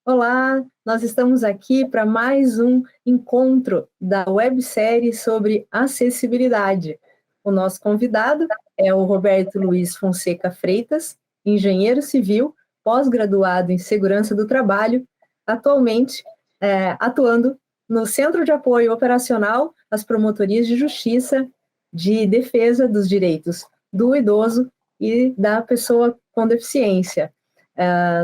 Olá, nós estamos aqui para mais um encontro da websérie sobre acessibilidade. O nosso convidado é o Roberto Luiz Fonseca Freitas, engenheiro civil, pós-graduado em segurança do trabalho, atualmente atuando no Centro de Apoio Operacional às Promotorias de Justiça de Defesa dos Direitos do Idoso e da Pessoa com Deficiência.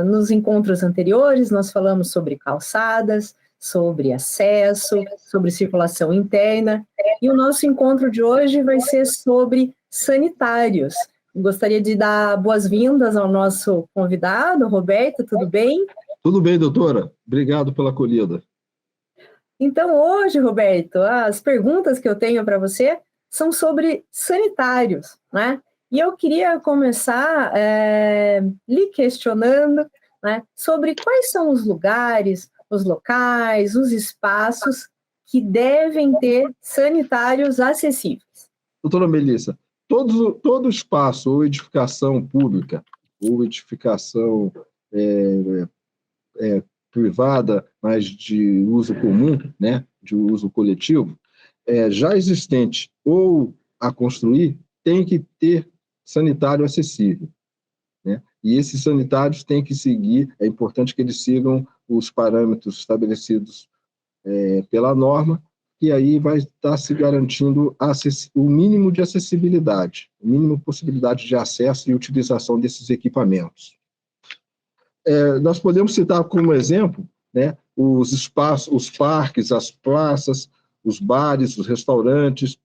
Nos encontros anteriores, nós falamos sobre calçadas, sobre acesso, sobre circulação interna, e o nosso encontro de hoje vai ser sobre sanitários. Gostaria de dar boas-vindas ao nosso convidado, Roberto, tudo bem? Tudo bem, doutora. Obrigado pela acolhida. Então, hoje, Roberto, as perguntas que eu tenho para você são sobre sanitários, né? E eu queria começar lhe questionando, né, sobre quais são os lugares, os locais, os espaços que devem ter sanitários acessíveis. Doutora Melissa, todo espaço ou edificação pública ou edificação privada, mas de uso comum, né, de uso coletivo, já existente ou a construir, tem que ter sanitário acessível, né? E esses sanitários têm que seguir, é importante que eles sigam os parâmetros estabelecidos pela norma, e aí vai estar se garantindo o mínimo de acessibilidade, o mínimo possibilidade de acesso e utilização desses equipamentos. Nós podemos citar como exemplo, né, os espaços, os parques, as praças, os bares, os restaurantes,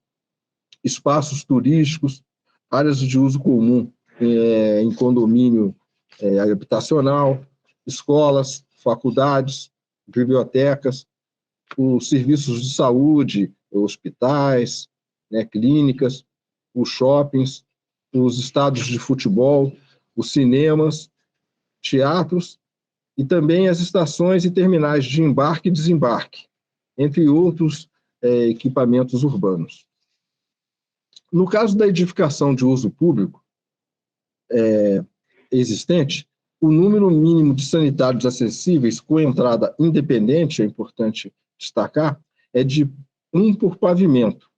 espaços turísticos, áreas de uso comum em condomínio habitacional, escolas, faculdades, bibliotecas, os serviços de saúde, hospitais, né, clínicas, os shoppings, os estádios de futebol, os cinemas, teatros e também as estações e terminais de embarque e desembarque, entre outros equipamentos urbanos. No caso da edificação de uso público existente, o número mínimo de sanitários acessíveis com entrada independente, é importante destacar, é de 1 por pavimento.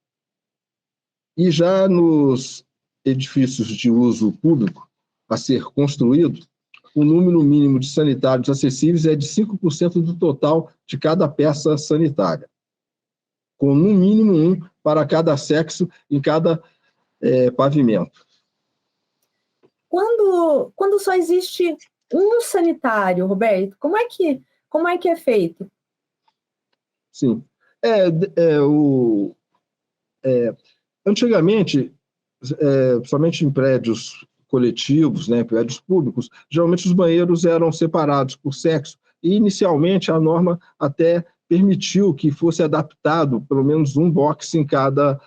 E já nos edifícios de uso público a ser construído, o número mínimo de sanitários acessíveis é de 5% do total de cada peça sanitária, com no mínimo 1 para cada sexo em cada pavimento. Quando só existe um sanitário, Roberto, como é que é feito? Sim. Antigamente, somente em prédios coletivos, né, prédios públicos, geralmente os banheiros eram separados por sexo, e inicialmente a norma até permitiu que fosse adaptado pelo menos um box em cada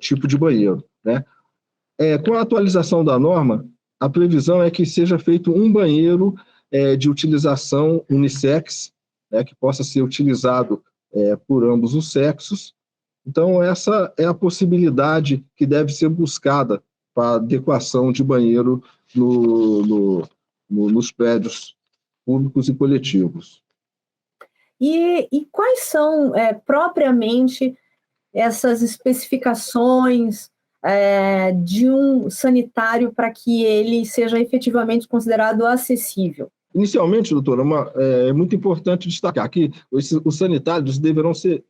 tipo de banheiro, né? Com a atualização da norma, a previsão é que seja feito um banheiro de utilização unissex, né, que possa ser utilizado por ambos os sexos. Então, essa é a possibilidade que deve ser buscada para a adequação de banheiro nos prédios públicos e coletivos. E quais são, propriamente, essas especificações de um sanitário para que ele seja efetivamente considerado acessível? Inicialmente, doutora, é muito importante destacar que os sanitários deverão ser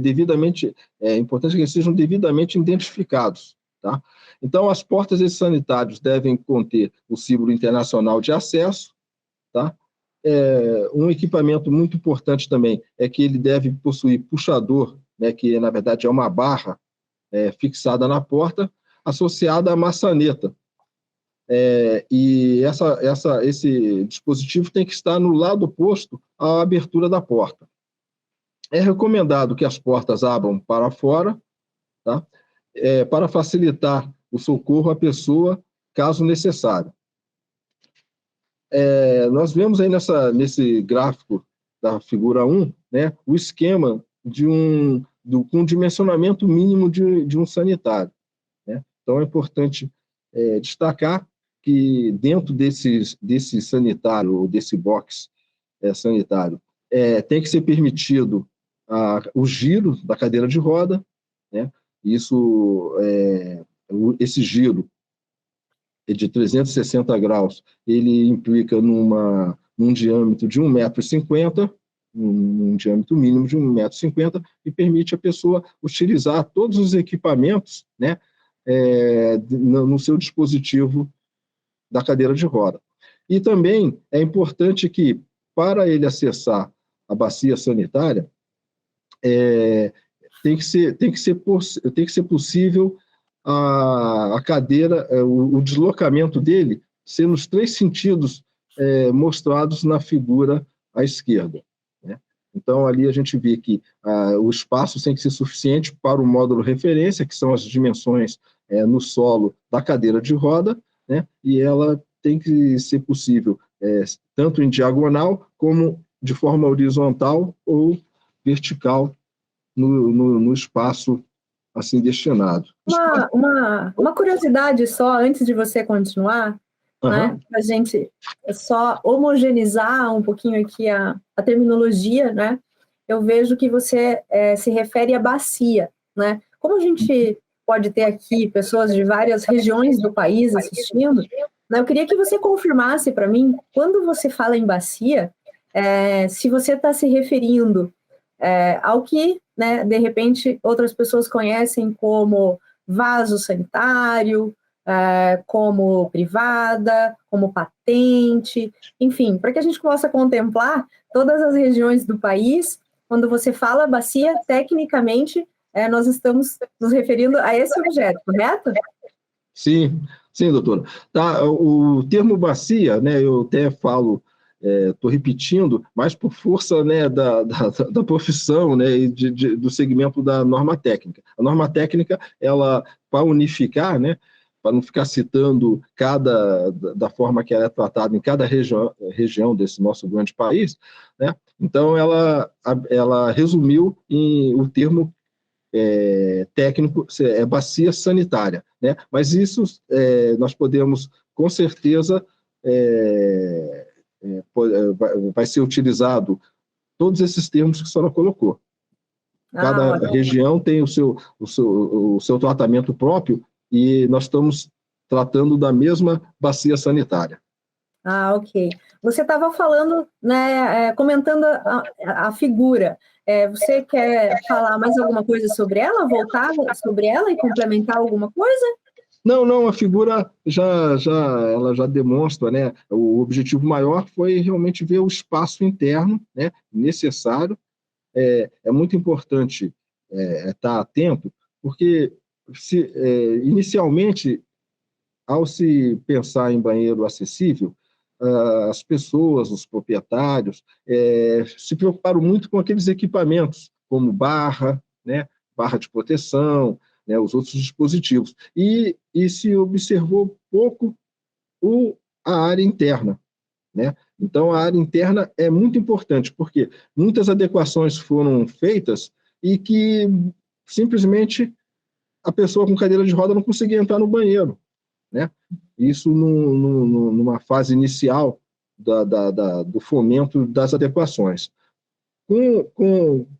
devidamente, importante que eles sejam devidamente identificados, tá? Então, as portas desses sanitários devem conter o símbolo internacional de acesso, tá? Um equipamento muito importante também é que ele deve possuir puxador, né, que na verdade é uma barra fixada na porta, associada à maçaneta. E esse dispositivo tem que estar no lado oposto à abertura da porta. É recomendado que as portas abram para fora, tá? Para facilitar o socorro à pessoa, caso necessário. Nós vemos aí nesse gráfico da figura 1, né, o esquema com dimensionamento mínimo de um sanitário, né? Então, é importante destacar que dentro desse sanitário, ou desse box sanitário, tem que ser permitido o giro da cadeira de roda, né? Esse giro de 360 graus, ele implica num diâmetro de 1,50 m, um diâmetro mínimo de 1,50 m, e permite a pessoa utilizar todos os equipamentos, né, no seu dispositivo da cadeira de roda. E também é importante que, para ele acessar a bacia sanitária, tem que ser possível a cadeira, o deslocamento dele ser nos 3 sentidos mostrados na figura à esquerda, né? Então, ali a gente vê que o espaço tem que ser suficiente para o módulo referência, que são as dimensões no solo da cadeira de roda, né? E ela tem que ser possível tanto em diagonal como de forma horizontal ou vertical no espaço assim destinado. Uma curiosidade só, antes de você continuar, né, para a gente só homogeneizar um pouquinho aqui a terminologia, né? Eu vejo que você se refere à bacia, né? Como a gente pode ter aqui pessoas de várias regiões do país assistindo, né, eu queria que você confirmasse para mim, quando você fala em bacia, se você está se referindo ao que, né, de repente, outras pessoas conhecem como vaso sanitário, como privada, como patente, enfim, para que a gente possa contemplar todas as regiões do país. Quando você fala bacia, tecnicamente, nós estamos nos referindo a esse objeto, correto? Sim, doutora. Tá, o termo bacia, né, eu até falo, estou repetindo, mas por força, né, da profissão, né, e do segmento da norma técnica. A norma técnica, ela, para unificar, né, para não ficar citando da forma que ela é tratada em cada região desse nosso grande país, né, então ela resumiu o termo técnico, bacia sanitária, né? Mas isso nós podemos, com certeza, vai ser utilizado todos esses termos que a senhora colocou. Cada região tem o seu tratamento próprio e nós estamos tratando da mesma bacia sanitária. Ok. Você estava falando, né, comentando a figura. Você quer falar mais alguma coisa sobre ela, voltar sobre ela e complementar alguma coisa? Não, a figura ela já demonstra, né? O objetivo maior foi realmente ver o espaço interno, né, necessário. É muito importante estar atento, porque inicialmente, ao se pensar em banheiro acessível, as pessoas, os proprietários, se preocuparam muito com aqueles equipamentos, como barra, né, barra de proteção, né, os outros dispositivos. E se observou pouco a área interna, né? Então, a área interna é muito importante, porque muitas adequações foram feitas e que simplesmente a pessoa com cadeira de roda não conseguia entrar no banheiro, né? Isso numa fase inicial do fomento das adequações.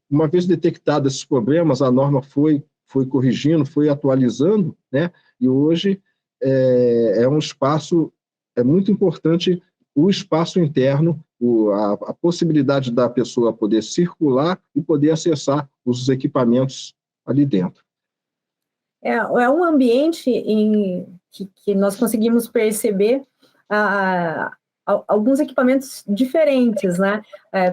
Uma vez detectados esses problemas, a norma foi corrigindo, foi atualizando, né? E hoje é um espaço, muito importante o espaço interno, a possibilidade da pessoa poder circular e poder acessar os equipamentos ali dentro. É um ambiente que nós conseguimos perceber alguns equipamentos diferentes, né?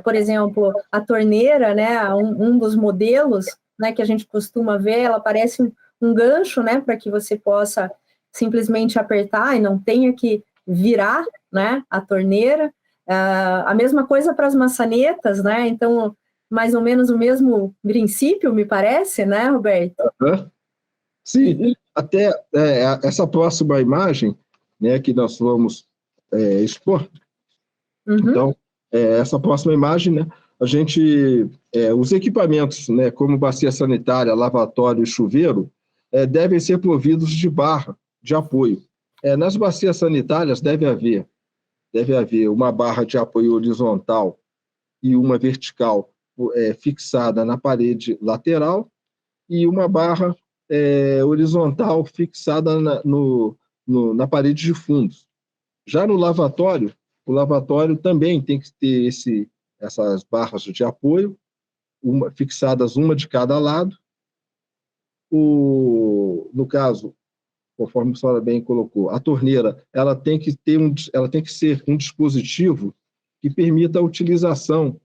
Por exemplo, a torneira, né? Um dos modelos, né, que a gente costuma ver, ela parece um gancho, né? Para que você possa simplesmente apertar e não tenha que virar, né? A torneira. A mesma coisa para as maçanetas, né? Então, mais ou menos o mesmo princípio, me parece, né, Roberto? Sim, até essa próxima imagem, né, que nós vamos expor. Então, essa próxima imagem, né, a gente, os equipamentos, né, como bacia sanitária, lavatório e chuveiro, devem ser providos de barra de apoio, Nas bacias sanitárias deve haver uma barra de apoio horizontal e uma vertical fixada na parede lateral e uma barra horizontal fixada na parede de fundos. Já no lavatório, o lavatório também tem que ter essas barras de apoio, fixadas uma de cada lado. No caso, conforme a senhora bem colocou, a torneira ela tem que ser um dispositivo que permita a utilização,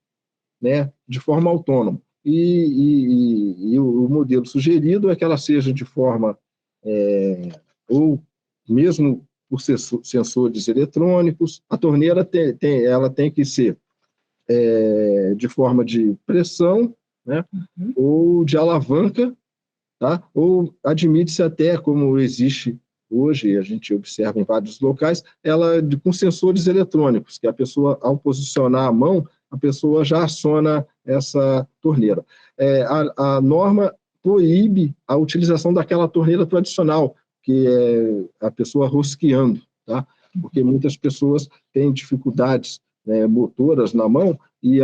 né, de forma autônoma. E o modelo sugerido é que ela seja de forma, ou mesmo por sensores eletrônicos, a torneira ela tem que ser de forma de pressão, né, ou de alavanca, tá? Ou admite-se até, como existe hoje, a gente observa em vários locais, ela com sensores eletrônicos, que a pessoa, ao posicionar a mão, a pessoa já aciona essa torneira. A norma proíbe a utilização daquela torneira tradicional, que é a pessoa rosqueando, tá? Porque muitas pessoas têm dificuldades, né, motoras na mão, e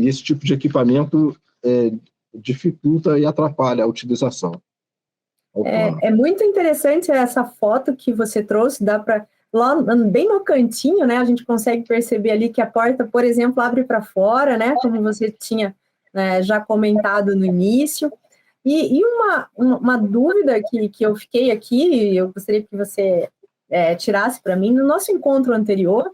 esse tipo de equipamento dificulta e atrapalha a utilização. É muito interessante essa foto que você trouxe, dá para, lá bem no cantinho, né, a gente consegue perceber ali que a porta, por exemplo, abre para fora, né, como você tinha já comentado no início. E uma dúvida que eu fiquei aqui, eu gostaria que você tirasse para mim, no nosso encontro anterior,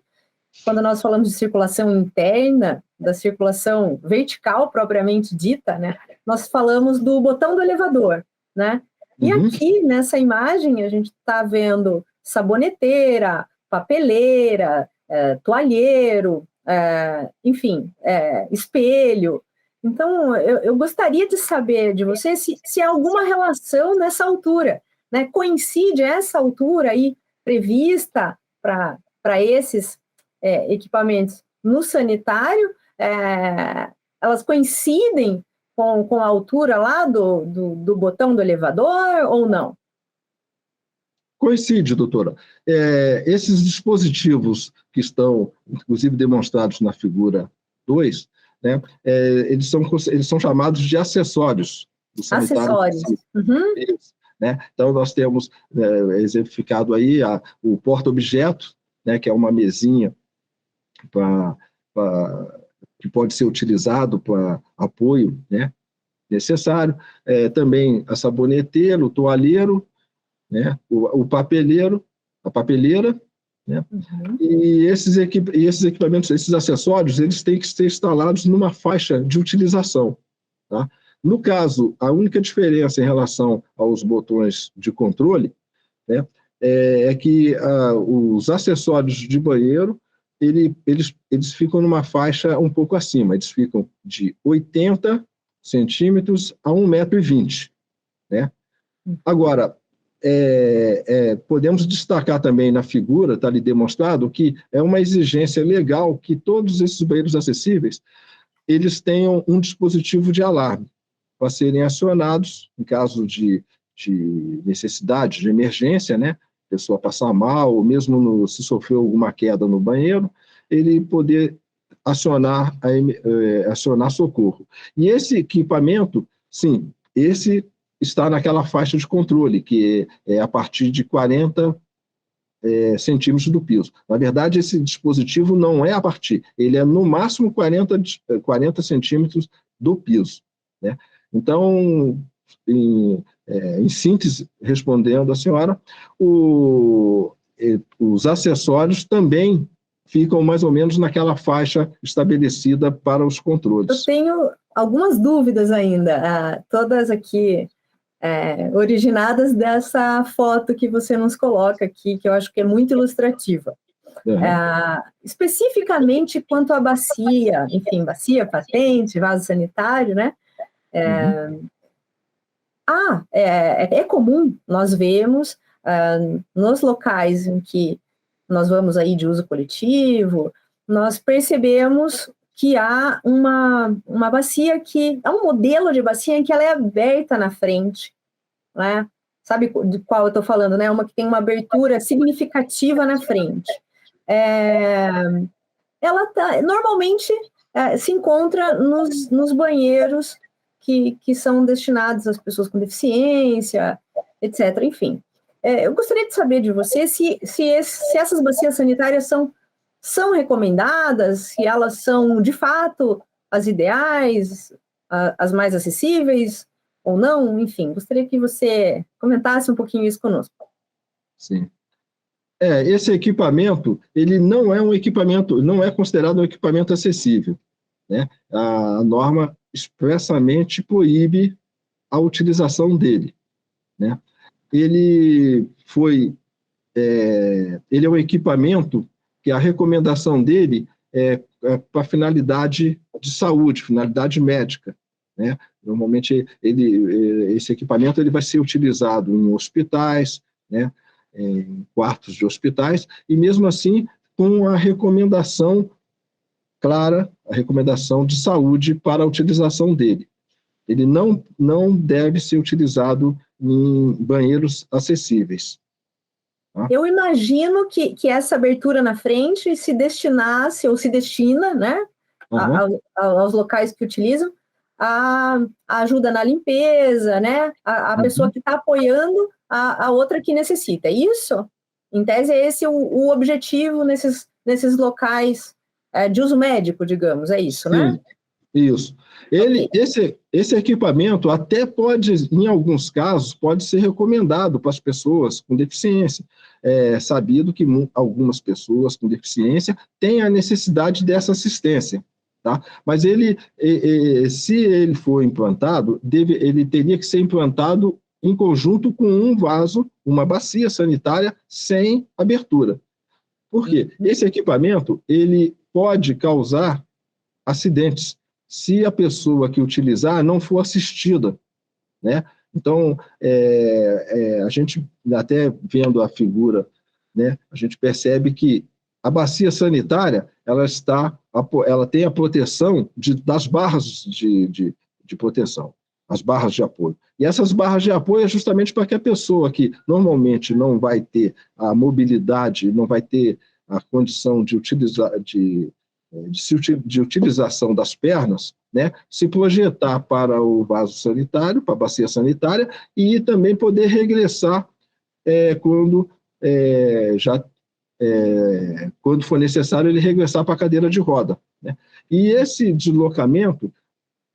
quando nós falamos de circulação interna, da circulação vertical propriamente dita, né, nós falamos do botão do elevador, né? E aqui, nessa imagem, a gente está vendo saboneteira, papeleira, toalheiro, enfim, espelho. Então, eu gostaria de saber de você se há alguma relação nessa altura, né? Coincide essa altura aí prevista para esses equipamentos no sanitário, elas coincidem com a altura lá do botão do elevador ou não? Coincide, doutora. Esses dispositivos que estão, inclusive, demonstrados na figura 2, né, eles são chamados de acessórios do sanitário. Acessórios. Uhum. Né? Então, nós temos exemplificado aí o porta-objeto, né, que é uma mesinha que pode ser utilizado para apoio, né, necessário. Também a saboneteira, o toalheiro, né, o papeleiro, a papeleira, né? E esses equipamentos, esses acessórios, eles têm que ser instalados numa faixa de utilização, tá? No caso, a única diferença em relação aos botões de controle, né, é que os acessórios de banheiro, eles ficam numa faixa um pouco acima, eles ficam de 80 centímetros a 1,20 m, né? Agora, podemos destacar também na figura, está ali demonstrado, que é uma exigência legal que todos esses banheiros acessíveis eles tenham um dispositivo de alarme para serem acionados em caso de necessidade, de emergência, né? A pessoa passar mal, ou mesmo se sofreu alguma queda no banheiro, ele poder acionar socorro. E esse equipamento, sim, esse está naquela faixa de controle, que é a partir de 40 centímetros do piso. Na verdade, esse dispositivo não é a partir, ele é no máximo 40 centímetros do piso, né? Então, em síntese, respondendo à senhora, os acessórios também ficam mais ou menos naquela faixa estabelecida para os controles. Eu tenho algumas dúvidas ainda, todas aqui originadas dessa foto que você nos coloca aqui, que eu acho que é muito ilustrativa. Especificamente quanto à bacia, enfim, bacia, patente, vaso sanitário, né? É comum nós vemos nos locais em que nós vamos aí de uso coletivo, nós percebemos que há uma bacia há um modelo de bacia em que ela é aberta na frente, né? sabe de qual eu estou falando, né? Uma que tem uma abertura significativa na frente. Ela normalmente se encontra nos banheiros que são destinados às pessoas com deficiência, etc. Enfim, eu gostaria de saber de você se essas bacias sanitárias são recomendadas, se elas são, de fato, as ideais, as mais acessíveis ou não, enfim, gostaria que você comentasse um pouquinho isso conosco. Sim. Esse equipamento, ele não é um equipamento, não é considerado um equipamento acessível, né? A norma expressamente proíbe a utilização dele, né? Ele é um equipamento que a recomendação dele é para finalidade de saúde, finalidade médica, né? Normalmente, esse equipamento ele vai ser utilizado em hospitais, né? Em quartos de hospitais, e mesmo assim, com a recomendação clara, a recomendação de saúde para a utilização dele. Ele não deve ser utilizado em banheiros acessíveis. Tá? Eu imagino que essa abertura na frente se destinasse, ou se destina, né, aos locais que utilizam, a ajuda na limpeza, né, a pessoa que está apoiando a outra que necessita. Isso, em tese, é esse o objetivo nesses locais de uso médico, digamos, é isso, Sim, né? Isso. Esse equipamento até pode, em alguns casos, pode ser recomendado para as pessoas com deficiência. É sabido que algumas pessoas com deficiência têm a necessidade dessa assistência, tá? Mas se ele for implantado, ele teria que ser implantado em conjunto com um vaso, uma bacia sanitária sem abertura. Por quê? Esse equipamento, ele pode causar acidentes se a pessoa que utilizar não for assistida, né? Então, a gente, até vendo a figura, né, a gente percebe que a bacia sanitária, ela tem a proteção das barras de proteção, as barras de apoio. E essas barras de apoio é justamente para que a pessoa que normalmente não vai ter a mobilidade, não vai ter a condição de utilizar, de utilização das pernas, né, se projetar para o vaso sanitário, para a bacia sanitária, e também poder regressar quando for necessário ele regressar para a cadeira de roda, né? E esse deslocamento,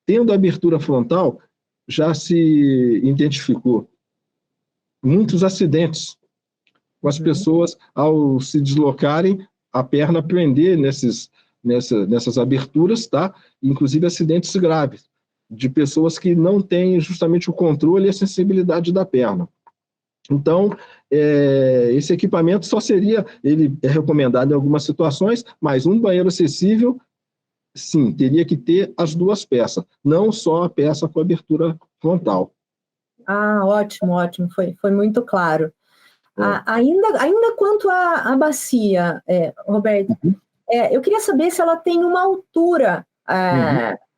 tendo abertura frontal, já se identificou muitos acidentes com as pessoas, ao se deslocarem, a perna prender nessas aberturas, tá? Inclusive acidentes graves, de pessoas que não têm justamente o controle e a sensibilidade da perna. Então, esse equipamento ele é recomendado em algumas situações, mas um banheiro acessível, sim, teria que ter as duas peças, não só a peça com abertura frontal. Ah, ótimo, ótimo, foi muito claro. Ainda quanto à bacia, Roberto, eu queria saber se ela tem uma altura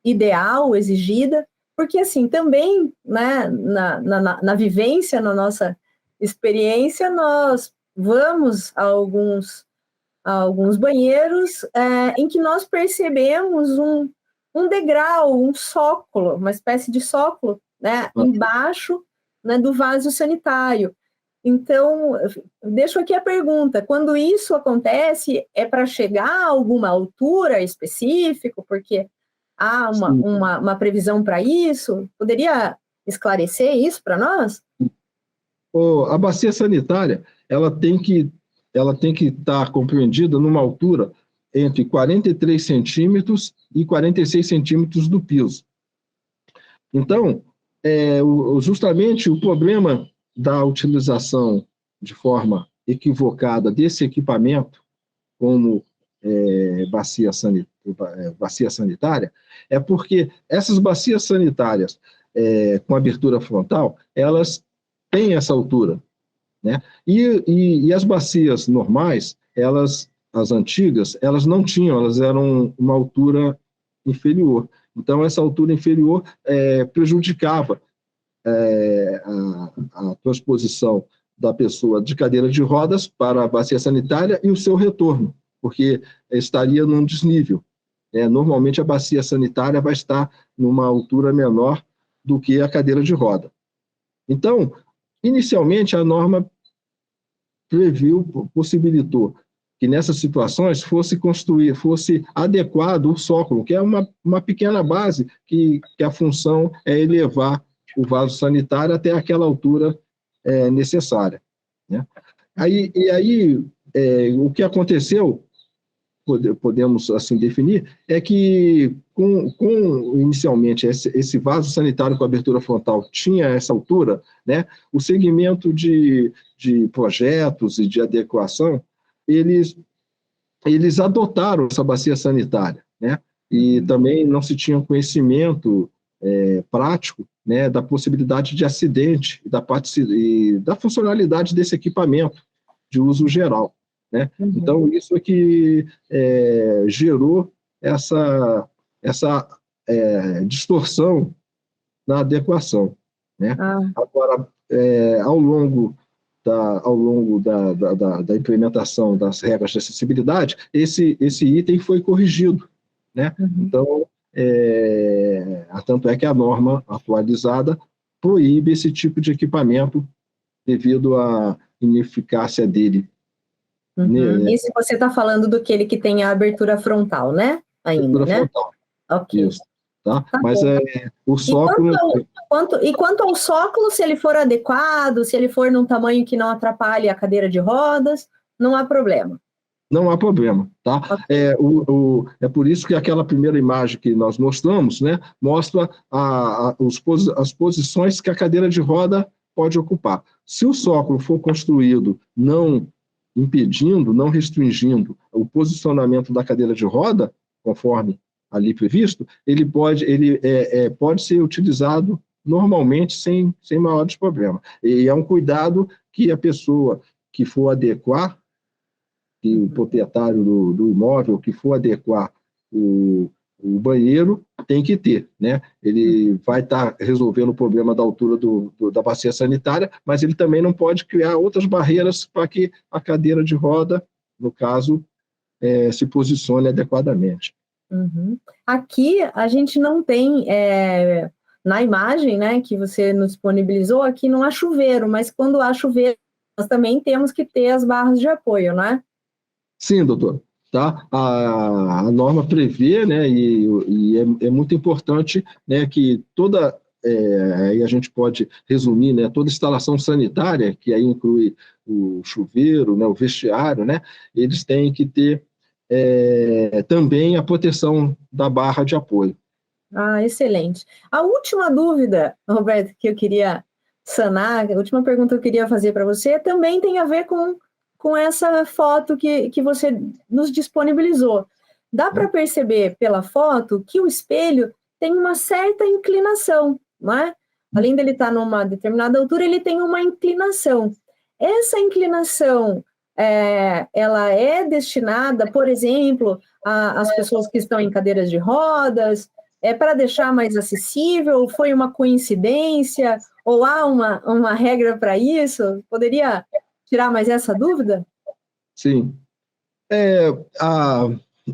ideal, exigida, porque, assim, também, né, na vivência, na nossa experiência, nós vamos a alguns banheiros em que nós percebemos um degrau, um sócolo, uma espécie de sócolo, né, embaixo, né, do vaso sanitário. Então, deixo aqui a pergunta: quando isso acontece, é para chegar a alguma altura específica, porque há uma previsão para isso? Poderia esclarecer isso para nós? A bacia sanitária, ela tem que estar compreendida numa altura entre 43 centímetros e 46 centímetros do piso. Então, justamente o problema da utilização de forma equivocada desse equipamento, como bacia sanitária, é porque essas bacias sanitárias com abertura frontal, elas têm essa altura, né? E as bacias normais, as antigas, elas não tinham, elas eram uma altura inferior. Então, essa altura inferior prejudicava a transposição da pessoa de cadeira de rodas para a bacia sanitária e o seu retorno, porque estaria num desnível. Normalmente a bacia sanitária vai estar numa altura menor do que a cadeira de roda. Então, inicialmente, a norma possibilitou que nessas situações fosse adequado o sócolo, que é uma pequena base que a função é elevar o vaso sanitário até aquela altura necessária, né? Aí, o que aconteceu, podemos assim definir, é que inicialmente esse vaso sanitário com abertura frontal tinha essa altura, né? O segmento de projetos e de adequação, eles adotaram essa bacia sanitária, né? E também não se tinha conhecimento prático, né, da possibilidade de acidente e da funcionalidade desse equipamento de uso geral, né? Então, isso é que gerou essa distorção na adequação, né? Agora, ao longo da implementação das regras de acessibilidade, esse item foi corrigido, né? Então, tanto é que a norma atualizada proíbe esse tipo de equipamento devido à ineficácia dele. Esse você está falando do que tem a abertura frontal, né? Ainda, abertura né? Frontal. Ok. Isso, tá? Tá Mas bom. o sóculo... Quanto ao sóculo, se ele for adequado, se ele for num tamanho que não atrapalhe a cadeira de rodas, não há problema. Não há problema, tá? Okay. É por isso que aquela primeira imagem que nós mostramos, né, mostra as posições que a cadeira de roda pode ocupar. Se o sócolo for construído não impedindo, não restringindo o posicionamento da cadeira de roda, conforme ali previsto, ele pode ser utilizado normalmente sem maiores problemas. E é um cuidado que a pessoa que for adequar, que o proprietário do imóvel que for adequar o banheiro tem que ter, né? Ele vai estar resolvendo o problema da altura da bacia sanitária, mas ele também não pode criar outras barreiras para que a cadeira de roda, no caso, se posicione adequadamente. Aqui a gente não tem, na imagem, né, que você nos disponibilizou, aqui não há chuveiro, mas quando há chuveiro, nós também temos que ter as barras de apoio, não é? Sim, doutor. Tá? A norma prevê, né, e é muito importante, né, que aí a gente pode resumir, né, toda instalação sanitária, que aí inclui o chuveiro, né, o vestiário, né, eles têm que ter também a proteção da barra de apoio. Excelente. A última dúvida, Roberto, que eu queria sanar, a última pergunta que eu queria fazer para você também tem a ver com essa foto que você nos disponibilizou. Dá para perceber pela foto que o espelho tem uma certa inclinação, não é? Além dele estar numa determinada altura, ele tem uma inclinação. Essa inclinação, ela é destinada, por exemplo, às pessoas que estão em cadeiras de rodas, para deixar mais acessível? Foi uma coincidência? Ou há uma regra para isso? Poderia tirar mais essa dúvida? Sim.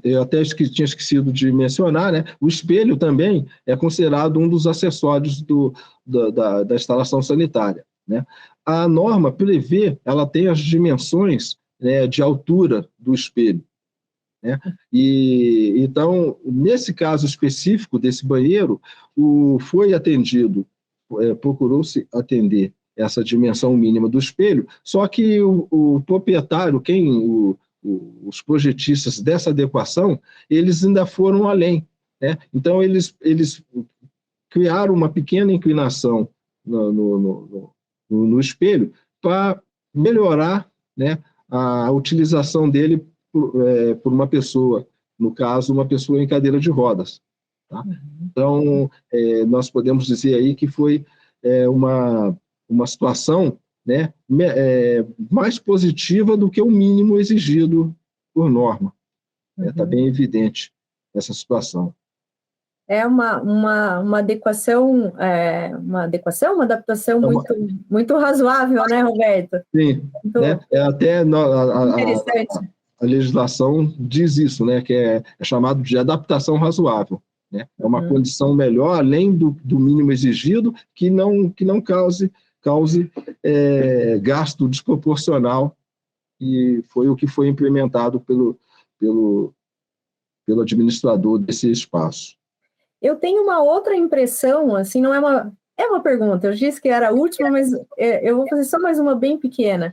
Eu até tinha esquecido de mencionar, né? O espelho também é considerado um dos acessórios da instalação sanitária, né? A norma prevê, ela tem as dimensões, né, de altura do espelho, né? E então, nesse caso específico desse banheiro, foi atendido, procurou-se atender essa dimensão mínima do espelho, só que o proprietário, os projetistas dessa adequação, eles ainda foram além, né? Então, eles criaram uma pequena inclinação no espelho para melhorar, né, a utilização dele por uma pessoa, no caso, uma pessoa em cadeira de rodas. Tá? Então, nós podemos dizer aí que foi uma situação, né, mais positiva do que o mínimo exigido por norma. Está bem evidente essa situação. é uma adequação, uma adaptação É uma- muito razoável, né, Roberto? sim, né? Muito É até interessante. a legislação diz isso, né? Que é chamado de adaptação razoável. Né? É uma Uhum. condição melhor, além do mínimo exigido, que não cause gasto desproporcional, e foi o que foi implementado pelo, pelo administrador desse espaço. Eu tenho uma outra impressão, assim, não é uma pergunta, eu disse que era a última, mas eu vou fazer só mais uma bem pequena.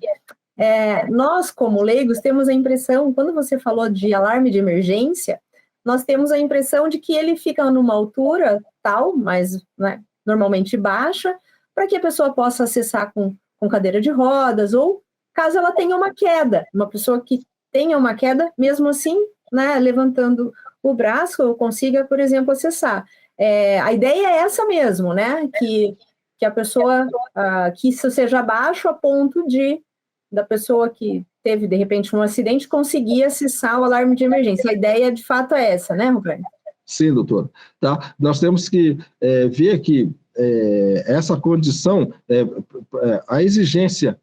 Nós, como leigos, temos a impressão, quando você falou de alarme de emergência, nós temos a impressão de que ele fica numa altura tal, mas né, normalmente baixa, para que a pessoa possa acessar com cadeira de rodas, ou caso ela tenha uma queda, uma pessoa que tenha uma queda, mesmo assim, né, levantando o braço, ou consiga, por exemplo, acessar. A ideia é essa mesmo, né, que a pessoa, que isso seja baixo a ponto da pessoa que teve, de repente, um acidente conseguir acessar o alarme de emergência. A ideia, de fato, é essa, né, Roberto? Sim, doutor. Tá? Nós temos que ver que essa condição, a exigência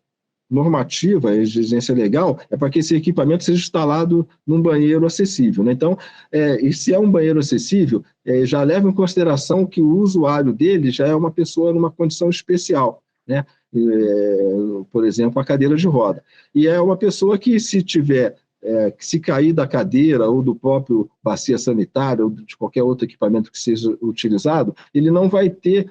normativa, a exigência legal, é para que esse equipamento seja instalado num banheiro acessível. Né? Então, e se é um banheiro acessível, já leva em consideração que o usuário dele já é uma pessoa numa condição especial, né? Por exemplo, a cadeira de roda. E é uma pessoa que, se tiver que se cair da cadeira ou do próprio bacia sanitária ou de qualquer outro equipamento que seja utilizado, ele não vai ter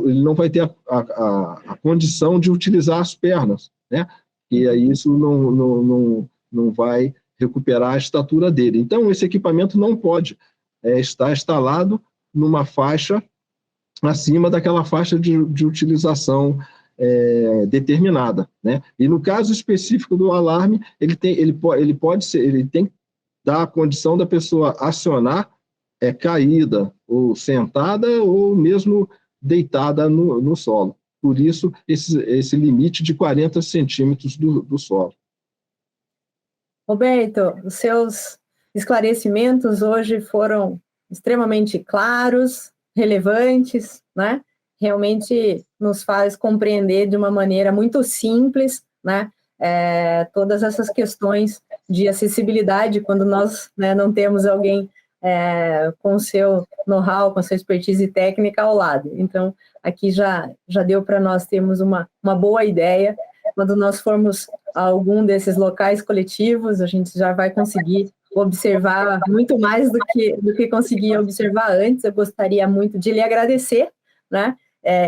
ele não vai ter a condição de utilizar as pernas, né? E aí isso não vai recuperar a estatura dele. Então, esse equipamento não pode estar instalado numa faixa acima daquela faixa de utilização determinada, né? E no caso específico do alarme, ele tem que dar a condição da pessoa acionar caída, ou sentada, ou mesmo deitada no solo. Por isso, esse limite de 40 centímetros do solo. Roberto, os seus esclarecimentos hoje foram extremamente claros, relevantes, né? Realmente nos faz compreender de uma maneira muito simples, né? Todas essas questões de acessibilidade, quando nós, né, não temos alguém com seu know-how, com sua expertise técnica ao lado. Então, aqui já deu para nós termos uma boa ideia. Quando nós formos a algum desses locais coletivos, a gente já vai conseguir observar muito mais do que conseguia observar antes. Eu gostaria muito de lhe agradecer, né?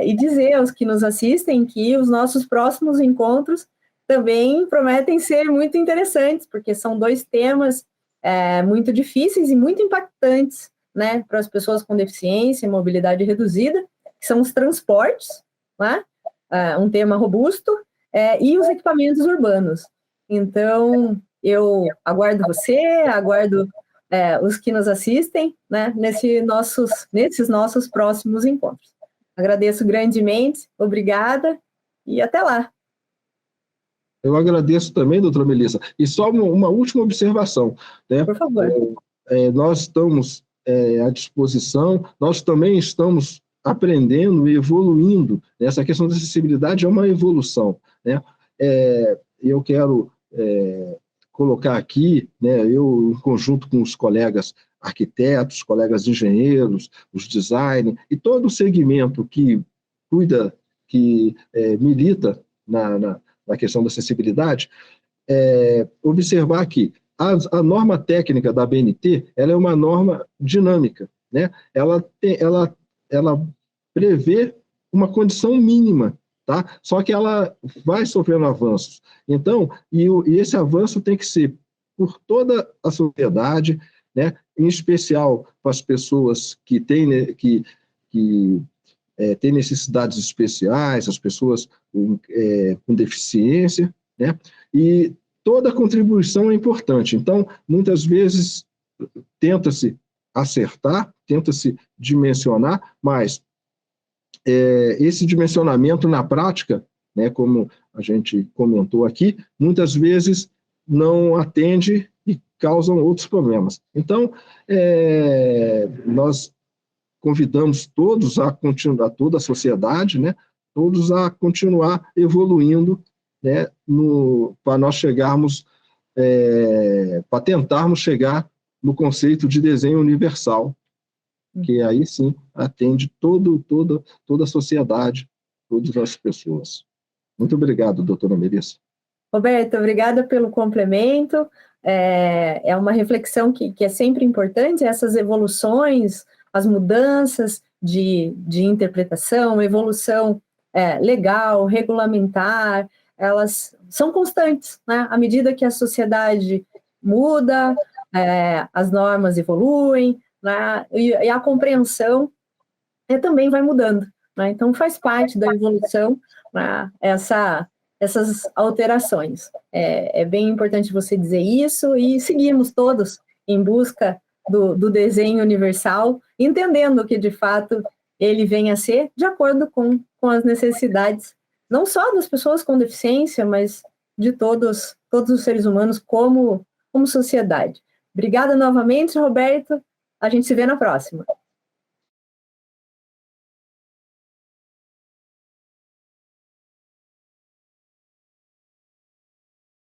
E dizer aos que nos assistem que os nossos próximos encontros também prometem ser muito interessantes, porque são dois temas muito difíceis e muito impactantes, né, para as pessoas com deficiência e mobilidade reduzida, que são os transportes, né, um tema robusto, e os equipamentos urbanos. Então, eu aguardo você, aguardo os que nos assistem, né, nesses nossos próximos encontros. Agradeço grandemente, obrigada e até lá. Eu agradeço também, doutora Melissa. E só uma última observação, né? Por favor. Nós estamos à disposição, nós também estamos aprendendo e evoluindo. Essa questão da acessibilidade é uma evolução, né? Eu quero colocar aqui, né, eu, em conjunto com os colegas arquitetos, colegas engenheiros, os design, e todo o segmento que cuida, que milita na questão da acessibilidade, observar que a norma técnica da BNT, ela é uma norma dinâmica, né? Ela prevê uma condição mínima, tá? Só que ela vai sofrendo avanços. Então, e esse avanço tem que ser por toda a sociedade, né? Em especial para as pessoas que têm tem necessidades especiais, as pessoas com deficiência, né? E toda contribuição é importante. Então, muitas vezes, tenta-se acertar, tenta-se dimensionar, mas esse dimensionamento na prática, né, como a gente comentou aqui, muitas vezes não atende e causam outros problemas. Então, nós convidamos todos a continuar, toda a sociedade, né, todos a continuar evoluindo, né, para nós chegarmos, para tentarmos chegar no conceito de desenho universal, que aí sim atende toda a sociedade, todas as pessoas. Muito obrigado, doutora Melissa. Roberto, obrigada pelo complemento. É uma reflexão que é sempre importante, essas evoluções, as mudanças de interpretação, evolução legal, regulamentar, elas são constantes, né? À medida que a sociedade muda, as normas evoluem, né? E a compreensão também vai mudando, né? Então, faz parte da evolução, né? Essas alterações. É bem importante você dizer isso, e seguimos todos em busca do desenho universal, entendendo que, de fato, ele vem a ser de acordo com as necessidades, não só das pessoas com deficiência, mas de todos os seres humanos como sociedade. Obrigada novamente, Roberto. A gente se vê na próxima.